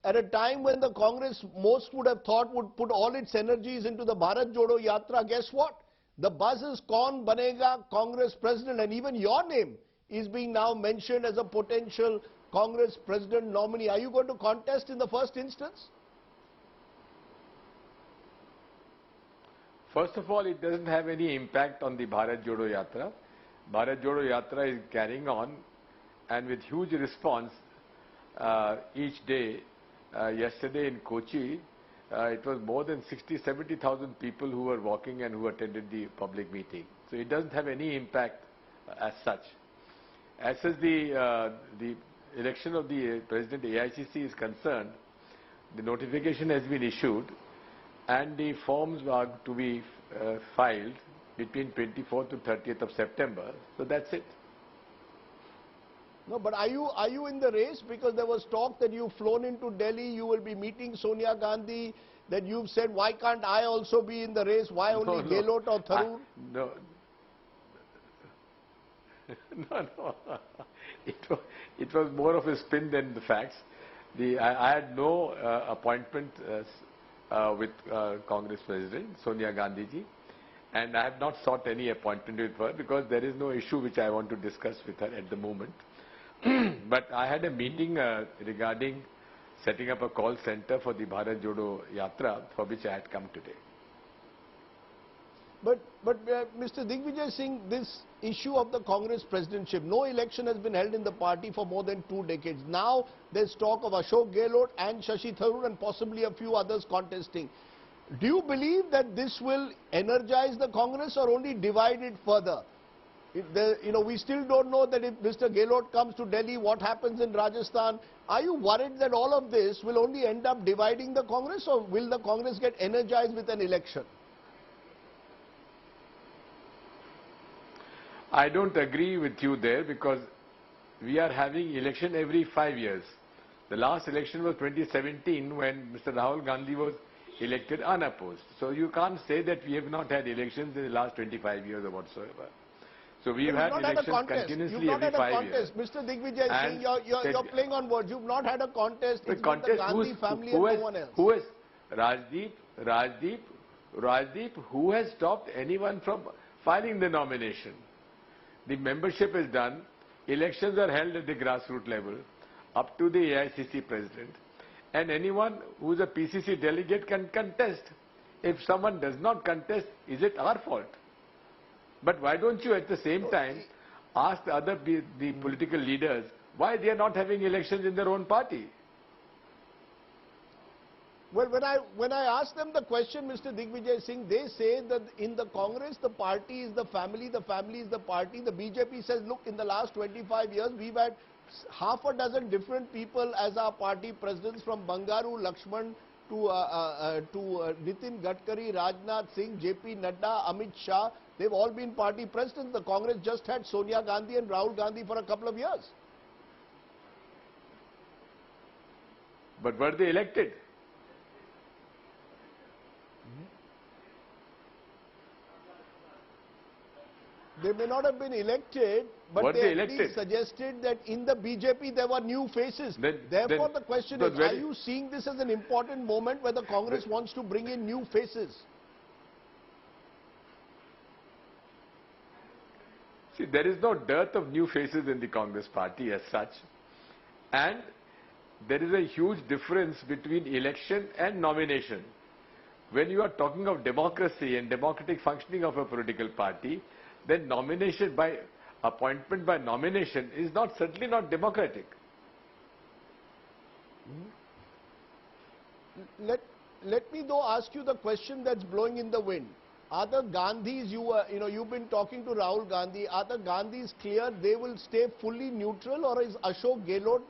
at a time when the Congress most would have thought would put all its energies into the Bharat Jodo Yatra. Guess what? The buzz is Kaun Banega Congress President, and even your name is being now mentioned as a potential Congress President nominee. Are you going to contest in the first instance? First of all, it doesn't have any impact on the Bharat Jodo Yatra. Bharat Jodo Yatra is carrying on, and with huge response each day. Yesterday in Kochi, it was more than 60-70,000 people who were walking and who attended the public meeting. So it doesn't have any impact as such. As far as the election of the President AICC is concerned, the notification has been issued and the forms are to be filed between 24th to 30th of September. So that's it. No, but are you in the race? Because there was talk that you've flown into Delhi, you will be meeting Sonia Gandhi, that you've said, why can't I also be in the race? Why only Gehlot or Tharoor? No. No. It was more of a spin than the facts. I had no appointment with Congress President Sonia Gandhi ji, and I have not sought any appointment with her because there is no issue which I want to discuss with her at the moment. But I had a meeting regarding setting up a call center for the Bharat Jodo Yatra, for which I had come today. But Mr. Digvijaya Singh, this issue of the Congress presidentship, no election has been held in the party for more than 2 decades. Now there's talk of Ashok Gehlot and Shashi Tharoor and possibly a few others contesting. Do you believe that this will energize the Congress or only divide it further? We still don't know that if Mr. Gehlot comes to Delhi, what happens in Rajasthan. Are you worried that all of this will only end up dividing the Congress, or will the Congress get energized with an election? I don't agree with you there, because we are having election every 5 years. The last election was 2017 when Mr. Rahul Gandhi was elected unopposed. So you can't say that we have not had elections in the last 25 years or whatsoever. So we've had elections continuously every 5 years. Mr. Digvijaya Singh, you're playing on words. You've not had a contest. It's been the Gandhi family and no one else. Who has Rajdeep, who has stopped anyone from filing the nomination? The membership is done. Elections are held at the grassroots level, up to the AICC president. And anyone who is a PCC delegate can contest. If someone does not contest, is it our fault? But why don't you at the same time ask the political leaders why they are not having elections in their own party? Well, when I ask them the question, Mr. Digvijaya Singh, they say that in the Congress, the party is the family is the party. The BJP says, look, in the last 25 years, we've had half a dozen different people as our party presidents, from Bangaru Lakshman to Nitin Gadkari, Rajnath Singh, JP Nadda, Amit Shah. They've all been party presidents. The Congress just had Sonia Gandhi and Rahul Gandhi for a couple of years. But were they elected? They may not have been elected, but they at least suggested that in the BJP there were new faces. Therefore, the question is, are you seeing this as an important moment where the Congress wants to bring in new faces? See, there is no dearth of new faces in the Congress party as such. And there is a huge difference between election and nomination. When you are talking of democracy and democratic functioning of a political party, then nomination by appointment by nomination is certainly not democratic. Let me though ask you the question that's blowing in the wind. Are the Gandhis, you've been talking to Rahul Gandhi, are the Gandhis clear they will stay fully neutral, or is Ashok Gehlot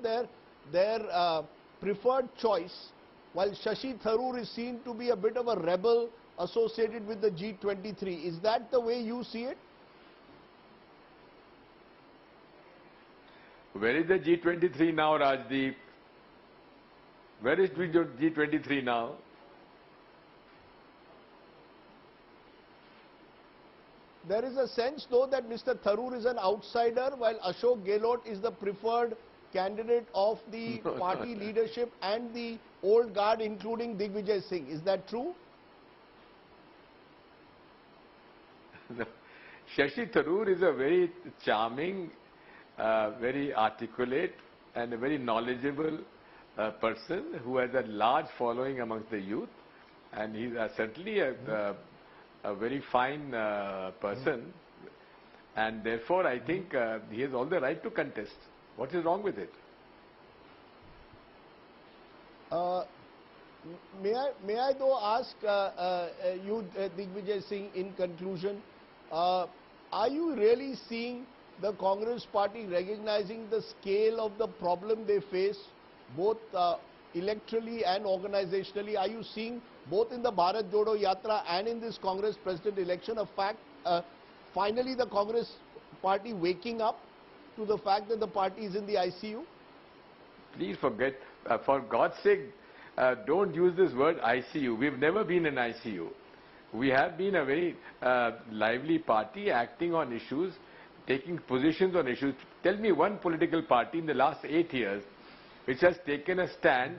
their preferred choice, while Shashi Tharoor is seen to be a bit of a rebel associated with the G23? Is that the way you see it? Where is the G23 now, Rajdeep? Where is G23 now? There is a sense, though, that Mr. Tharoor is an outsider, while Ashok Gehlot is the preferred candidate of the party leadership and the old guard, including Digvijaya Singh. Is that true? No. Shashi Tharoor is a very charming, very articulate and a very knowledgeable person who has a large following amongst the youth, and he's certainly a very fine person, and therefore I think he has all the right to contest. What is wrong with it? May I though ask you, Digvijaya Singh, in conclusion, are you really seeing the Congress party recognizing the scale of the problem they face, both electorally and organizationally? Are you seeing, both in the Bharat Jodo Yatra and in this Congress president election, a fact, finally the Congress party waking up to the fact that the party is in the ICU? Please forget, for God's sake, don't use this word ICU. We've never been in ICU. We have been a very lively party, acting on issues, taking positions on issues. Tell me one political party in the last 8 years which has taken a stand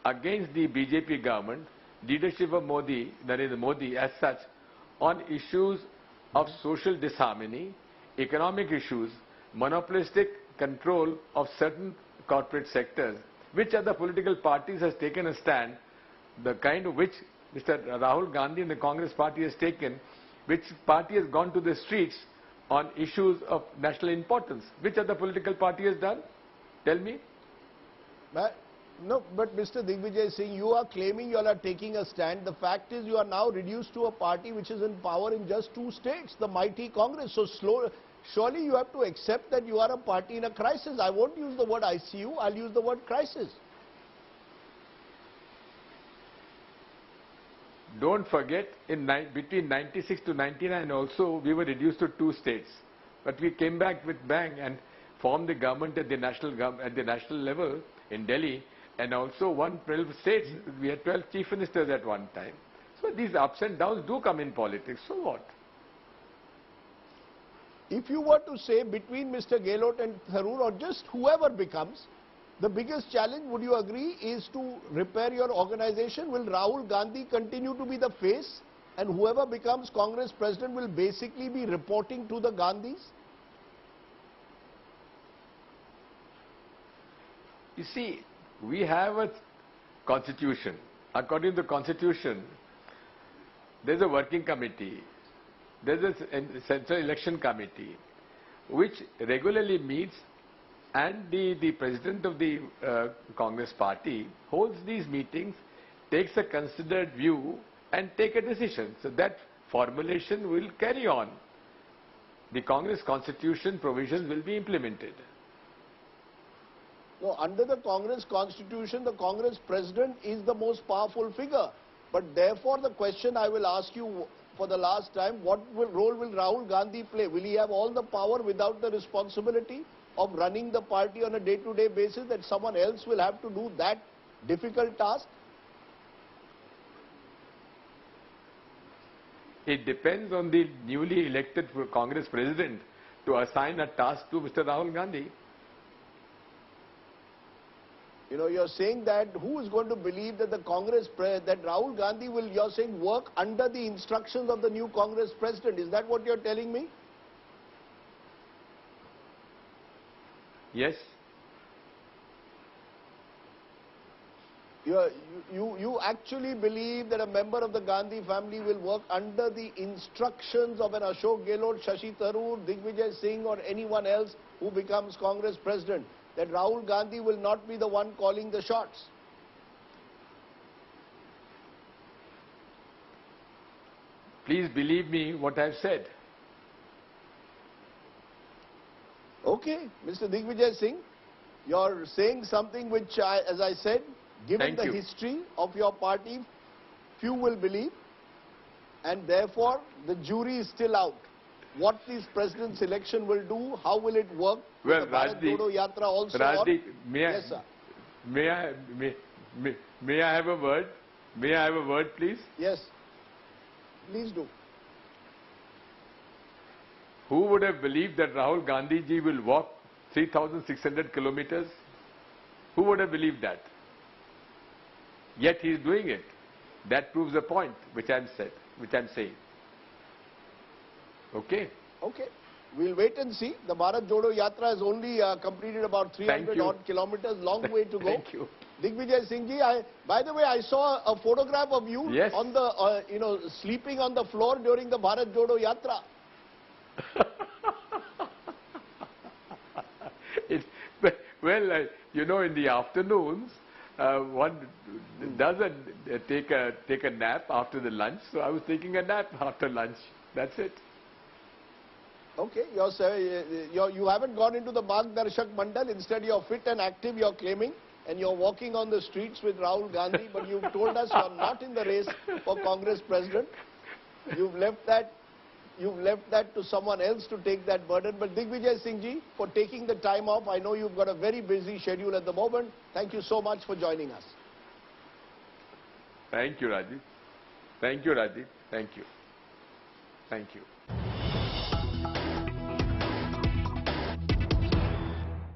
against the BJP government, leadership of Modi, Narendra Modi as such, on issues of social disharmony, economic issues, monopolistic control of certain corporate sectors. Which other political parties has taken a stand, the kind of which Mr. Rahul Gandhi and the Congress party has taken, which party has gone to the streets on issues of national importance? Which other political party has done? Tell me. No, but Mr. Digvijaya Singh, you are claiming you all are taking a stand. The fact is you are now reduced to a party which is in power in just 2 states, the mighty Congress. So surely you have to accept that you are a party in a crisis. I won't use the word ICU, I'll use the word crisis. Don't forget, between 96 to 99 also, we were reduced to 2 states. But we came back with bang and formed the government at the national level in Delhi, and also won 12 states. We had 12 chief ministers at one time. So these ups and downs do come in politics. So what? If you were to say between Mr. Gehlot and Tharoor, or just whoever becomes, the biggest challenge, would you agree, is to repair your organization? Will Rahul Gandhi continue to be the face, and whoever becomes Congress president will basically be reporting to the Gandhis? You see, we have a constitution. According to the constitution, there's a working committee, there's a central election committee, which regularly meets, and the president of the Congress party holds these meetings, takes a considered view and take a decision. So that formulation will carry on. The Congress constitution provisions will be implemented. No, under the Congress constitution, the Congress president is the most powerful figure. But therefore, the question I will ask you for the last time, what role will Rahul Gandhi play? Will he have all the power without the responsibility of running the party on a day-to-day basis, that someone else will have to do that difficult task? It depends on the newly elected Congress president to assign a task to Mr. Rahul Gandhi. You know, you're saying that who is going to believe that the that Rahul Gandhi will, you're saying, work under the instructions of the new Congress president? Is that what you're telling me? Yes. You actually believe that a member of the Gandhi family will work under the instructions of an Ashok Gehlot, Shashi Tharoor, Digvijaya Singh or anyone else who becomes Congress president? That Rahul Gandhi will not be the one calling the shots? Please believe me what I've said. Okay, Mr. Digvijaya Singh, you're saying something which, as I said, given the history of your party, few will believe, and therefore the jury is still out. What this president's election will do, how will it work? Well, the Bharat Jodo Yatra also. Rajdeep, yes, sir. May I have a word? May I have a word, please? Yes, please do. Who would have believed that Rahul Gandhi ji will walk 3,600 kilometers Who would have believed that? Yet he is doing it. That proves the point which I'm saying. Okay. Okay. We'll wait and see. The Bharat Jodo Yatra has only completed about 300 odd kilometers. Long way to go. Thank you. Digvijaya Singh ji, by the way, I saw a photograph of you Yes. on the, sleeping on the floor during the Bharat Jodo Yatra. Well, in the afternoons, one doesn't take a nap after the lunch. So I was taking a nap after lunch. That's it. Okay, you haven't gone into the Margdarshak Mandal. Instead, you're fit and active, you're claiming, and you're walking on the streets with Rahul Gandhi. But you've told us you're not in the race for Congress president. You've left that to someone else to take that burden. But Digvijaya Singh ji, for taking the time off, I know you've got a very busy schedule at the moment. Thank you so much for joining us. Thank you, Rajdeep. Thank you, Rajdeep. Thank you. Thank you.